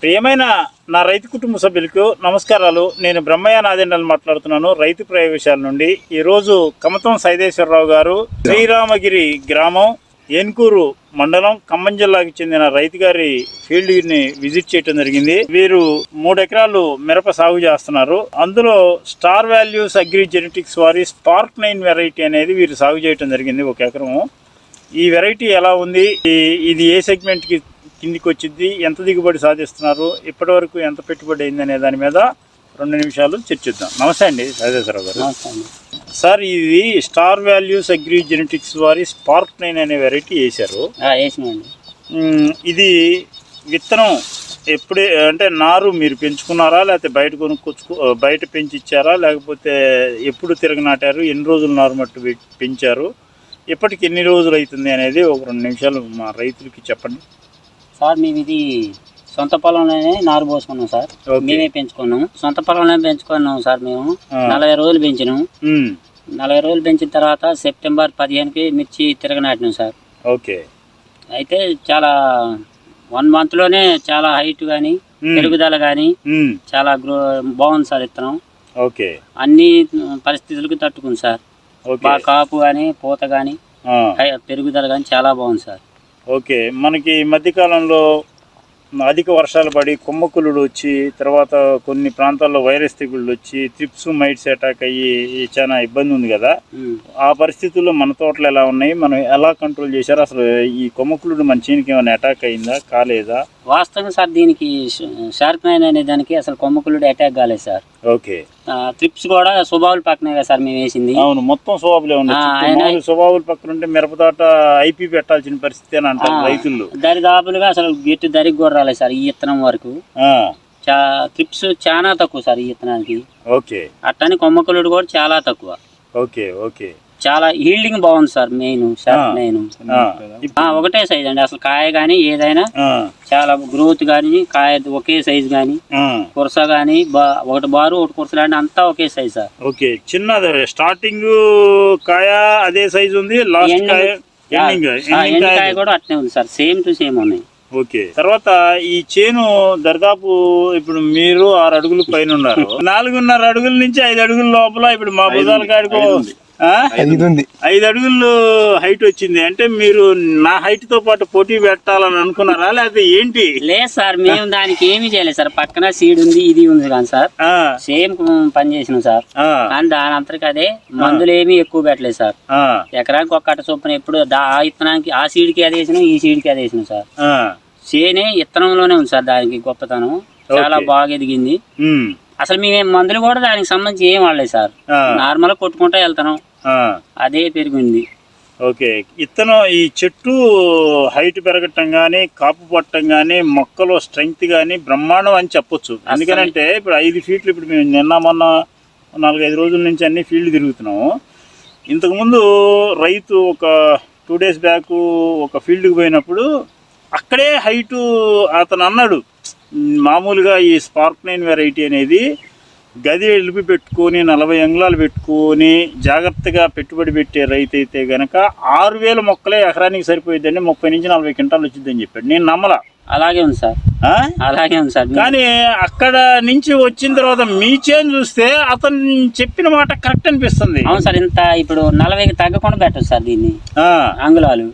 ప్రియమైన నా రైతు కుటుంబ సభ్యులకు నమస్కారాలు. నేను బ్రహ్మయ్య నాదెండలు మాట్లాడుతున్నాను రైతు ప్రయోగశాల నుండి. ఈరోజు కమతం సైదేశ్వరరావు గారు శ్రీరామగిరి గ్రామం ఏన్కూరు మండలం ఖమ్మం జిల్లాకి చెందిన రైతు గారి ఫీల్డ్ ని విజిట్ చేయడం జరిగింది. వీరు 3 ఎకరాలు మిరప సాగు చేస్తున్నారు. అందులో స్టార్ వాల్యూస్ అగ్రి జెనెటిక్స్ వారి స్పార్క్ 9 వెరైటీ అనేది వీరు సాగు చేయడం జరిగింది 1 ఎకరము. ఈ వెరైటీ ఎలా ఉంది, ఇది ఏ సెగ్మెంట్ కి కిందికి వచ్చింది, ఎంత దిగుబడి సాధిస్తున్నారు, ఇప్పటి వరకు ఎంత పెట్టుబడి అయింది అనే దాని మీద 2 నిమిషాలు చర్చిద్దాం. నమస్తే అండి సైదేశ్వరరావు గారు. సార్, ఇది స్టార్ వాల్యూస్ అగ్రి జెనెటిక్స్ వారి స్పార్క్ 9 అనే వెరైటీ వేశారు. ఇది విత్తనం ఎప్పుడే అంటే నారు మీరు పెంచుకున్నారా, లేకపోతే బయట పెంచి ఇచ్చారా, లేకపోతే ఎప్పుడు తిరగనాటారు, ఎన్ని రోజులు నారు మట్టు పెంచారు, ఇప్పటికి ఎన్ని రోజులు అవుతుంది అనేది ఒక 2 నిమిషాలు మా రైతులకి చెప్పండి. సార్, మేము ఇది సొంత పొలంలోనే నారు పోసుకున్నాం సార్. మేమే పెంచుకున్నాం, సొంత పొలంలో పెంచుకున్నాం సార్. మేము 40 రోజులు పెంచినాం. 40 రోజులు పెంచిన తర్వాత సెప్టెంబర్ 15కి మిర్చి తిరగనాటినాం సార్. ఓకే. అయితే చాలా 1 మంత్లోనే చాలా హైట్ కానీ పెరుగుదల కానీ చాలా బాగుంది సార్ విత్తనం. ఓకే. అన్ని పరిస్థితులకు తట్టుకుంది సార్. బాగా కాపు కానీ పూత కానీ పెరుగుదల కానీ చాలా బాగుంది సార్. ఓకే. మనకి మధ్యకాలంలో అధిక వర్షాలు పడి కొమ్మకులుడు వచ్చి, తర్వాత కొన్ని ప్రాంతాల్లో వైరస్ తెగుళ్ళు వచ్చి త్రిప్స్ మైట్స్ అటాక్ అయ్యి చాలా ఇబ్బంది ఉంది కదా. ఆ పరిస్థితుల్లో మన తోటలు ఎలా ఉన్నాయి, మనం ఎలా కంట్రోల్ చేశారు, అసలు ఈ కొమ్మకులుడు మన చేనికి ఏమైనా అటాక్ అయిందా కాలేదా? వాస్తవంగా సార్, దీనికి షార్క్ 9 అనే దానికి అసలు కొమ్మకులుడు అటాక్ కాలేదు సార్. ఓకే. ట్రిప్స్ కూడా స్వభావుల పక్కనే కదా సార్ మేము వేసింది. అవును, మొత్తం స్వభావులే ఉన్నాయి. స్వభావుల పక్కన ఉంటే మిరపతోట ఐపీ పెట్టాల్సిన పరిస్థితి అని అంటారు రైతులు. దరిదాపులుగా అసలు గెట్టు దరికి కూడా రాలేదు సార్ ఈ విత్తనం వరకు. ట్రిప్స్ చాలా తక్కువ సార్ ఈ విత్తనానికి. ఓకే. అట్టని కొమ్మకులుడు కూడా చాలా తక్కువ. ఓకే. ఓకే. చాలా హీల్డింగ్ బాగుంది సార్. మెయిన్ షార్క్ 9 ఒకటే సైజ్ అండి. అసలు కాయ గానీ ఏదైనా చాలా గ్రోత్ గానీ, కాయ ఒకే సైజ్ గానీ, కురస గానీ, ఒకటి బారు ఒకటి కురస లాంటి అంతా ఒకే సైజ్ సార్. ఓకే. చిన్నది స్టార్టింగ్ కాయ అదే సైజ్ ఉంది, లాస్ట్ కాయ ఎండ్ కాయ కూడా అట్నే ఉంది సార్. సేమ్ టు సేమ్ ఉన్నాయి. ఓకే. తర్వాత ఈ చేను దరిదాపు ఇప్పుడు మీరు 6 అడుగుల పైన ఉన్నారు. 4.5 అడుగుల నుంచి 5 అడుగుల లోపల ఇప్పుడు మా భుజాల కాడికి 5 అడుగులు హైట్ వచ్చింది. అంటే మీరు నా హైట్ తో పాటు పోటీ పెట్టాలని అనుకున్నారా, లేకపోతే ఏంటి? లేదు సార్, మేము దానికి ఏమి చేయలేదు సార్. పక్కన సీడ్ ఉంది, ఇది ఉంది కానీ సార్ సేమ్ పని చేసినాం సార్. కానీ దాని అంతరికి అదే మందులు ఏమి ఎక్కువ పెట్టలేదు సార్. ఎకరానికి 1 కట్ట చొప్పున ఎప్పుడు ఆ విత్తనానికి ఆ సీడ్కి అది వేసినాం, ఈ సీడ్కి అది వేసినాం సార్. చేనే విత్తనంలోనే ఉంది సార్. దానికి గొప్పతనం చాలా బాగా ఎదిగింది. అసలు మేమేం మందులు కూడా దానికి సంబంధించి ఏం వాడలేదు సార్. నార్మల్ కొట్టుకుంటా వెళ్తాను, అదే పెరిగింది. ఓకే. ఇత్తనం ఈ చెట్టు హైట్ పెరగటం కానీ, కాపు పట్టడం కానీ, మొక్కలో స్ట్రెంగ్త్ కానీ బ్రహ్మాండం అని చెప్పొచ్చు. ఎందుకంటే ఇప్పుడు 5 ఫీట్లు ఇప్పుడు మేము నిన్న మొన్న 4-5 రోజుల నుంచి అన్ని ఫీల్డ్ తిరుగుతున్నాము. ఇంతకుముందు రైతు ఒక 2 డేస్ బ్యాక్ ఒక ఫీల్డ్కి పోయినప్పుడు అక్కడే హైటు అతను అన్నాడు, మామూలుగా ఈ స్పార్క్ 9 వెరైటీ అనేది గది ఎలిపి పెట్టుకొని 40 అంగుళాలు పెట్టుకొని జాగ్రత్తగా పెట్టుబడి పెట్టే రైతు అయితే గనక 6000 మొక్కలే ఎకరానికి సరిపోయిద్దండి, 30 నుంచి 40 క్వింటాలు వచ్చిందని చెప్పాడు. నేను నమ్మలా. అలాగే ఉంది సార్. అలాగే ఉంది సార్. కానీ అక్కడ నుంచి వచ్చిన తర్వాత మీ చేను చూస్తే అతను చెప్పిన మాట కరెక్ట్ అనిపిస్తుంది. అవును సార్. ఇంత ఇప్పుడు 40కి తగ్గకుండా పెట్టచ్చు సార్ దీన్ని. అంగుళాలు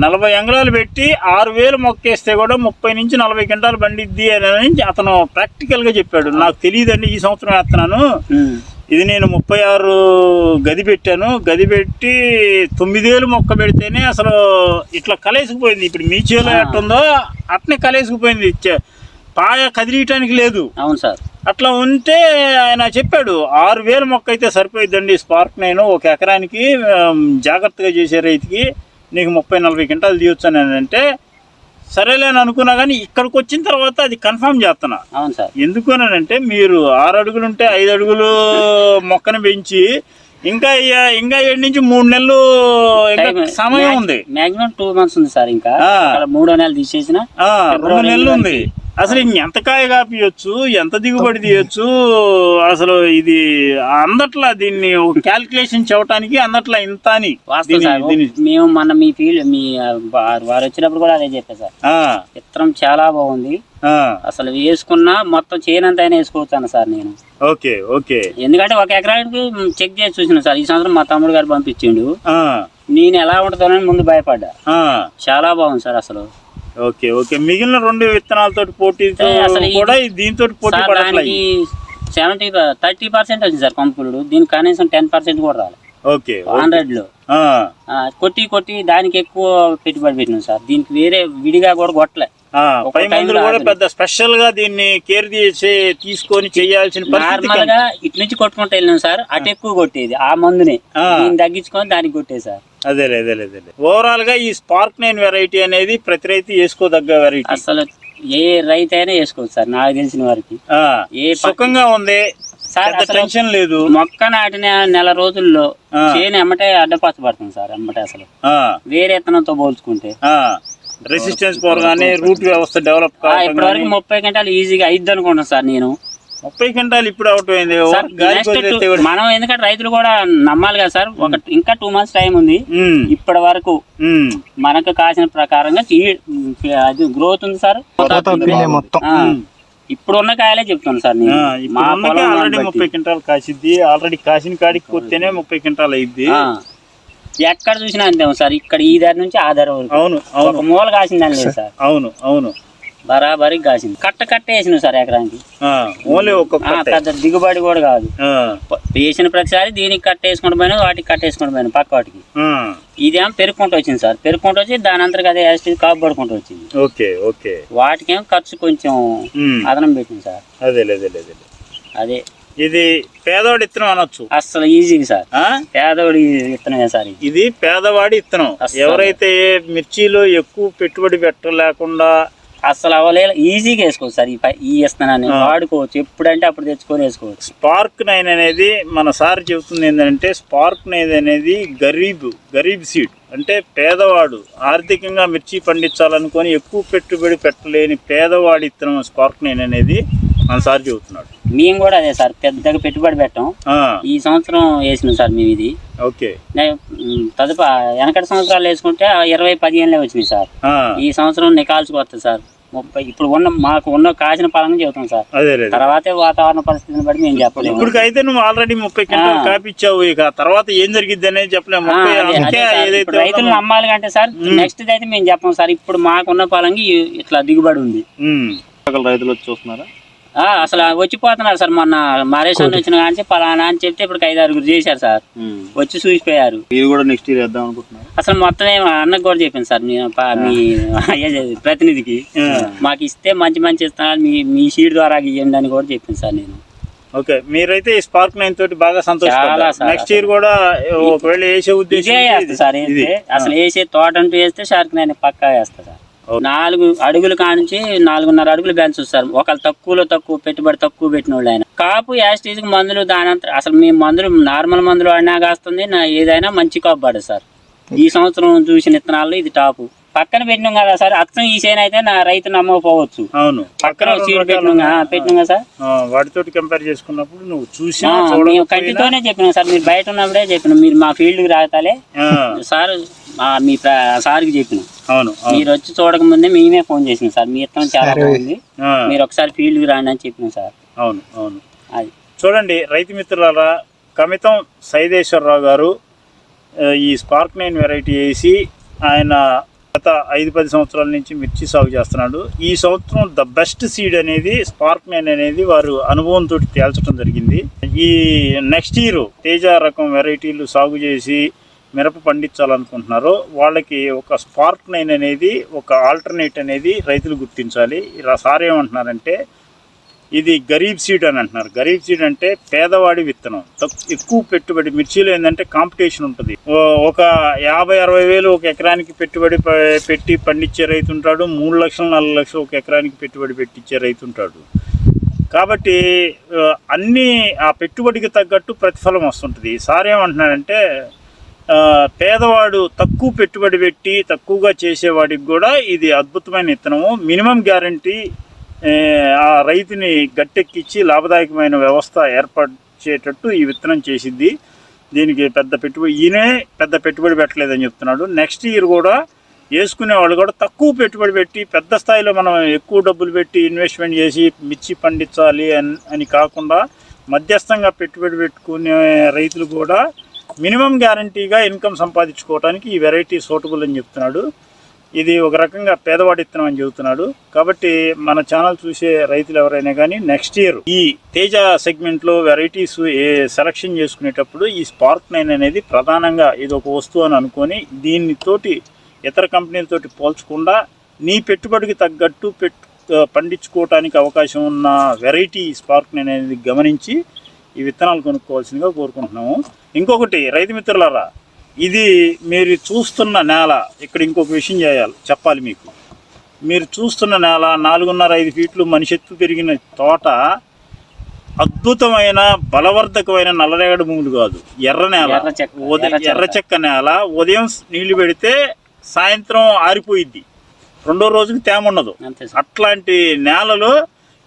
40 అంగుళాలు పెట్టి 6000 మొక్కేస్తే కూడా 30 నుంచి 40 క్వింటాలు బండిద్ది అని అతను ప్రాక్టికల్ గా చెప్పాడు. నాకు తెలియదండి, ఈ సంవత్సరం వేస్తున్నాను. ఇది నేను 36 గది పెట్టాను. గది పెట్టి 9000 మొక్క పెడితేనే అసలు ఇట్లా కలేసుకుపోయింది. ఇప్పుడు మీ చేలో ఎట్టుందో అట్నే కలేసుకుపోయింది. పాయ కదిలియటానికి లేదు. అవును సార్. అట్లా ఉంటే ఆయన చెప్పాడు 6000 మొక్క అయితే సరిపోయిద్దండి స్పార్క్ 9 1 ఎకరానికి జాగ్రత్తగా చేసే రైతుకి నీకు 30-40 క్వింటాలు తీయొచ్చు అని అంటే సరేలేని అనుకున్నా. కానీ ఇక్కడికి వచ్చిన తర్వాత అది కన్ఫర్మ్ చేస్తున్నా. అవును సార్. ఎందుకు అంటే మీరు 6 అడుగులు ఉంటే 5 అడుగులు మొక్కను పెంచి ఇంకా 7 నుంచి 3 నెలలు సమయం ఉంది. మాక్సిమం 2 మంత్స్ ఉంది సార్. ఇంకా 3వ నెల తీసేసిన 2 నెలలు ఉంది. అసలు ఎంత కాయ కాపియొచ్చు, ఎంత దిగుబడి తీయొచ్చు, అసలు ఇది అందట్లా దీన్ని క్యాల్కులేషన్ చెప్పడానికి అందట్లా ఇంత అని. మేము మన మీ ఫీల్డ్ మీ వారు వచ్చినప్పుడు కూడా అదే చెప్పారు సార్, విత్తనం చాలా బాగుంది, అసలు వేసుకున్నా మొత్తం చేయనంత అయినా వేసుకోవచ్చాను సార్ నేను. Okay okay. ఎందుకంటే 1 ఎకరానికి చెక్ చేసి చూసిన సార్. ఈ సంవత్సరం మా తమ్ముడు గారు పంపించిండు, నేను ఎలా ఉంటుందోనని ముందు భయపడ్డా. చాలా బాగుంది సార్ అసలు. Okay okay. మిగిలిన 2 విత్తనాలతో పోటీ కూడా దీంతో పోటీ పడడానికి 30% వచ్చింది సార్ కంపులు. దీనికి కనీసం 10% కూడా రాలేదు. ఓకే 100లో కొట్టి దానికి ఎక్కువ పెట్టుబడి పెట్టినాం సార్. దీనికి వేరే విడిగా కూడా కొట్టలే. కూడా పెద్ద స్పెషల్ గా దీన్ని కేర్ తీసుకొని చేయాల్సిన నార్మల్ గా ఇటు నుంచి కొట్టుకుంటూ వెళ్ళినాం సార్. అటు ఎక్కువ కొట్టేది ఆ మందుని దీన్ని తగ్గించుకొని దానికి కొట్టేది సార్. అదే ఓవరాల్ గా ఈ స్పార్క్ 9 వెరైటీ అనేది ప్రతి రైతు వేసుకోదగ్గ వెరైటీ. అసలు ఏ రైతు అయినా వేసుకోవచ్చు సార్ నాకు తెలిసిన వారికి. ఏ సుఖంగా ఉంది సార్, టెన్షన్ లేదు. మొక్క నాటిన నెల రోజుల్లో చేను ఎమ్మటే అడ్డపాత పడుతుంది సార్. ఎమ్మటే అసలు వేరే విత్తనంతో పోల్చుకుంటే రెసిస్టెన్స్ పవర్ గానీ రూట్ వ్యవస్థ డెవలప్ ఇప్పటి వరకు 30 క్వింటాలు ఈజీగా అయిద్ది అనుకుంటున్నాను సార్ నేను. 30 క్వింటాలు ఇప్పుడు అవుట్ అయింది మనం. ఎందుకంటే రైతులు కూడా నమ్మాలి కదా సార్. ఇంకా 2 months టైం ఉంది. ఇప్పటి వరకు మనకు కాసిన ప్రకారంగా అది గ్రోత్ ఉంది సార్. ఇప్పుడు ఉన్న కాయలే చెప్తాను సార్ నేను. Already 30 quintal కాసిద్ది. ఆల్రెడీ కాసిన కాడికి కొత్తేనే 30 క్వింటాలు అయింది. ఎక్కడ చూసినా అంతే సార్. ఇక్కడ ఈ దారి నుంచి ఆ దారి వరకు. అవును ఒక మూల కాసిందని లేదు సార్. అవును బరాబరి కాసింది. కట్ట వేసిన సార్ ఎకరానికి. పెద్ద దిగుబడి కూడా కాదు. వేసిన ప్రతిసారి దీనికి కట్టేసుకుంటూ పోయినా, వాటికి కట్టేసుకుంటూ పోయినా పక్క వాటికి. ఇదేమో పెరుక్కుంటూ వచ్చింది సార్. పెరుక్కుంటూ వచ్చి దాని అంతగా అదే యాసిడ్ కాపు పడుకుంటూ వచ్చింది. వాటికేమో ఖర్చు కొంచెం అదనం పెట్టింది సార్. అదే ఇది పేదవాడి విత్తనం అనొచ్చు. అసలు ఈజీ సార్. పేదవాడి విత్తనమే సార్ ఇది. పేదవాడి విత్తనం. ఎవరైతే మిర్చిలో ఎక్కువ పెట్టుబడి పెట్టలేకుండా అసలు అవ్వలేదు, ఈజీగా వేసుకోవచ్చు సార్. ఈ విత్తనాన్ని వాడుకోవచ్చు, ఎప్పుడంటే అప్పుడు తెచ్చుకొని వేసుకోవచ్చు. స్పార్క్ 9 అనేది మన సార్ చెబుతుంది ఏంటంటే, స్పార్క్ 9 అనేది గరీబ్ సీడ్. అంటే పేదవాడు ఆర్థికంగా మిర్చి పండించాలనుకొని ఎక్కువ పెట్టుబడి పెట్టలేని పేదవాడి విత్తనం స్పార్క్ 9 అనేది మన సార్ చెబుతున్నాడు. మేము కూడా అదే సార్, పెద్దగా పెట్టుబడి పెట్టాం. ఈ సంవత్సరం వేసినాం సార్ మేము ఇది. ఓకే. వెనకటి సంవత్సరాలు వేసుకుంటే 20-15 వచ్చినాయి సార్. ఈ సంవత్సరం నికాల్చుకు వస్తుంది సార్ 30. ఇప్పుడు మాకు ఉన్న కాసిన పరంగా చెబుతాం సార్. తర్వాతే వాతావరణ పరిస్థితిని బట్టి మేము చెప్పలేము. ఇప్పటికైతే నువ్వు ఆల్రెడీ 30 క్వింటాలు కాపిచ్చావు. ఇక తర్వాత ఏం జరిగిద్ది అనేది చెప్పలేము. రైతులు నమ్మాలి అంటే సార్ నెక్స్ట్ అయితే మేము చెప్పాం సార్. ఇప్పుడు మాకున్న పరంగా ఇట్లా దిగుబడి ఉంది. రైతులు వచ్చి చూస్తున్నారా? అసలు వచ్చిపోతున్నారు సార్. మొన్న మారేశ్వరం వచ్చిన కానీ పలానా అని చెప్తే ఇప్పుడు 5-6 చేశారు సార్. వచ్చి చూసిపోయారు. మీరు కూడా నెక్స్ట్ ఇయర్ వేద్దాం అనుకుంటున్నారు? అసలు మొత్తం అన్నకు కూడా చెప్పాను సార్ నేను, మీ ప్రతినిధికి. మాకు ఇస్తే మంచి ఇస్తున్నారు, మీ సీడ్ ద్వారా ఇవ్వండి అని కూడా చెప్పాను సార్ నేను. ఓకే. మీరైతే ఈ స్పార్క్ 9 తోటి బాగా సంతోషపడ్డారు. నెక్స్ట్ ఇయర్ కూడా ఒకవేళ వేసే ఉద్దేశం సార్. అసలు వేసే తోట అంటూ వేస్తే షార్క్ 9 పక్కా వేస్తా సార్. 4 అడుగుల కానించి 4.5 అడుగులు బెంచ్ సార్. ఒకళ్ళు తక్కువ పెట్టుబడి తక్కువ పెట్టిన వాళ్ళు ఆయన. కాపు యాస్టీజ్కి మందులు దానంతా అసలు మేము మందులు నార్మల్ మందులు వాడినా కాస్తుంది. ఏదైనా మంచి కాపు పడదు సార్. ఈ సంవత్సరం చూసిన విత్తనాల్లో ఇది టాపు. పక్కన పెట్టినాం కదా సార్. అచ్చం ఈ సేన అయితే నా రైతు నమ్మకపోవచ్చు. అవును, పక్కన సీడ్ పెట్టినాం కదా సార్. వాటితో కంపేర్ చేసుకున్నప్పుడు నువ్వు చూసి మేము కంటితోనే చెప్పినాం సార్. మీరు బయట ఉన్నప్పుడే చెప్పినాం. మీరు మా ఫీల్డ్కి రాగతాలే సార్. మీ సార్కి చెప్పినాం. అవును, మీరు వచ్చి చూడక ముందే మేమే ఫోన్ చేసినాం సార్. మీ విత్తనం చాలా బాగుంది, మీరు ఒకసారి ఫీల్డ్కి రాండి అని చెప్పినాం సార్. అవును. అది చూడండి రైతు మిత్రులారా, కమితం సైదేశ్వరరావు గారు ఈ స్పార్క్ 9 వెరైటీ వేసి ఆయన గత 5-10 సంవత్సరాల నుంచి మిర్చి సాగు చేస్తున్నాడు. ఈ సంవత్సరం ద బెస్ట్ సీడ్ అనేది స్పార్క్ 9 అనేది వారు అనుభవంతో తేల్చడం జరిగింది. ఈ నెక్స్ట్ ఇయర్ తేజ రకం వెరైటీలు సాగు చేసి మిరప పండించాలనుకుంటున్నారో వాళ్ళకి ఒక స్పార్క్ 9 అనేది ఒక ఆల్టర్నేట్ అనేది రైతులు గుర్తించాలి. సార్ ఏమంటున్నారంటే ఇది గరీబ్ సీడ్ అని అంటున్నారు. గరీబ్ సీడ్ అంటే పేదవాడి విత్తనం. ఎక్కువ పెట్టుబడి మిర్చిలో ఏంటంటే కాంపిటీషన్ ఉంటుంది. ఒక 50-60 వేలు ఒక ఎకరానికి పెట్టుబడి పెట్టి పండించే రైతు ఉంటాడు. 3 లక్షలు 4 లక్షలు ఒక ఎకరానికి పెట్టుబడి పెట్టించే రైతు ఉంటాడు. కాబట్టి అన్నీ ఆ పెట్టుబడికి తగ్గట్టు ప్రతిఫలం వస్తుంటుంది. సార్ ఏమంటున్నాడంటే పేదవాడు తక్కువ పెట్టుబడి పెట్టి తక్కువగా చేసేవాడికి కూడా ఇది అద్భుతమైన విత్తనము. మినిమం గ్యారంటీ ఆ రైతుని గట్టెక్కించి లాభదాయకమైన వ్యవస్థ ఏర్పరిచేటట్టు ఈ విత్తనం చేసిద్ది. దీనికి పెద్ద పెట్టుబడి, ఈయనే పెద్ద పెట్టుబడి పెట్టలేదని చెప్తున్నాడు. నెక్స్ట్ ఇయర్ కూడా వేసుకునే వాళ్ళు కూడా తక్కువ పెట్టుబడి పెట్టి పెద్ద స్థాయిలో మనం ఎక్కువ డబ్బులు పెట్టి ఇన్వెస్ట్మెంట్ చేసి మిర్చి పండించాలి అని కాకుండా మధ్యస్థంగా పెట్టుబడి పెట్టుకునే రైతులు కూడా మినిమం గ్యారంటీగా ఇన్కమ్ సంపాదించుకోవడానికి ఈ వెరైటీ సూటబుల్ అని చెప్తున్నాడు. ఇది ఒక రకంగా పేదవాడి విత్తనం అని చెబుతున్నాడు. కాబట్టి మన ఛానల్ చూసే రైతులు ఎవరైనా కానీ నెక్స్ట్ ఇయర్ ఈ తేజ సెగ్మెంట్లో వెరైటీస్ సెలక్షన్ చేసుకునేటప్పుడు ఈ స్పార్క్ 9 అనేది ప్రధానంగా ఇది ఒక వస్తువు అని అనుకొని దీనితోటి ఇతర కంపెనీలతోటి పోల్చకుండా నీ పెట్టుబడికి తగ్గట్టు పండించుకోవటానికి అవకాశం ఉన్న వెరైటీ స్పార్క్ 9 అనేది గమనించి ఈ విత్తనాలు కొనుక్కోవాల్సిందిగా కోరుకుంటున్నాము. ఇంకొకటి రైతు మిత్రులారా, ఇది మీరు చూస్తున్న నేల, ఇక్కడ ఇంకొక విషయం చెప్పాలి మీకు. మీరు చూస్తున్న నేల 4.5 ఫీట్లు మనిషి ఎత్తు పెరిగిన తోట అద్భుతమైన బలవర్ధకమైన నల్లరేగడి భూములు కాదు, ఎర్ర నేల, ఎర్ర చెక్క నేల. ఉదయం నీళ్లు పెడితే సాయంత్రం ఆరిపోయిద్ది, రెండో రోజుకి తేమ ఉండదు. అట్లాంటి నేలలో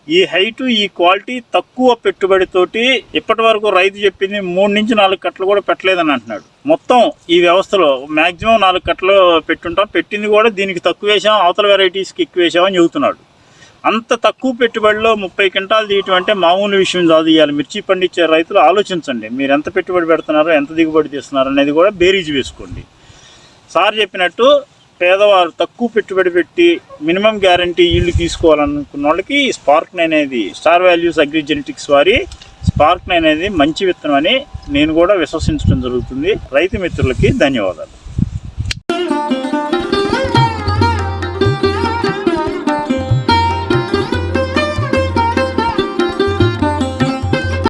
ఈ హైటు, ఈ క్వాలిటీ, తక్కువ పెట్టుబడితోటి ఇప్పటి వరకు రైతు చెప్పింది 3 నుంచి 4 కట్టలు కూడా పెట్టలేదని అంటున్నాడు. మొత్తం ఈ వ్యవస్థలో మ్యాక్సిమం 4 కట్టలు పెట్టుంటాం, పెట్టింది కూడా దీనికి తక్కువ వేసాం, అవతల వెరైటీస్కి ఎక్కువ వేసామని చెబుతున్నాడు. అంత తక్కువ పెట్టుబడిలో 30 క్వింటాలు తీయటం అంటే మామూలు విషయం కాదు. ఇవాళ మిర్చి పండించే రైతులు ఆలోచించండి, మీరు ఎంత పెట్టుబడి పెడుతున్నారో, ఎంత దిగుబడి తీస్తున్నారు అనేది కూడా బేరీజ్ వేసుకోండి. సార్ చెప్పినట్టు పేదవారు తక్కువ పెట్టుబడి పెట్టి మినిమం గ్యారంటీ ఈల్డ్ తీసుకోవాలనుకున్న వాళ్ళకి స్పార్క్ 9 అనేది స్టార్ వాల్యూస్ అగ్రి జెనెటిక్స్ వారి స్పార్క్ 9 అనేది మంచి విత్తనం అని నేను కూడా విశ్వసించడం జరుగుతుంది. రైతు మిత్రులకి ధన్యవాదాలు.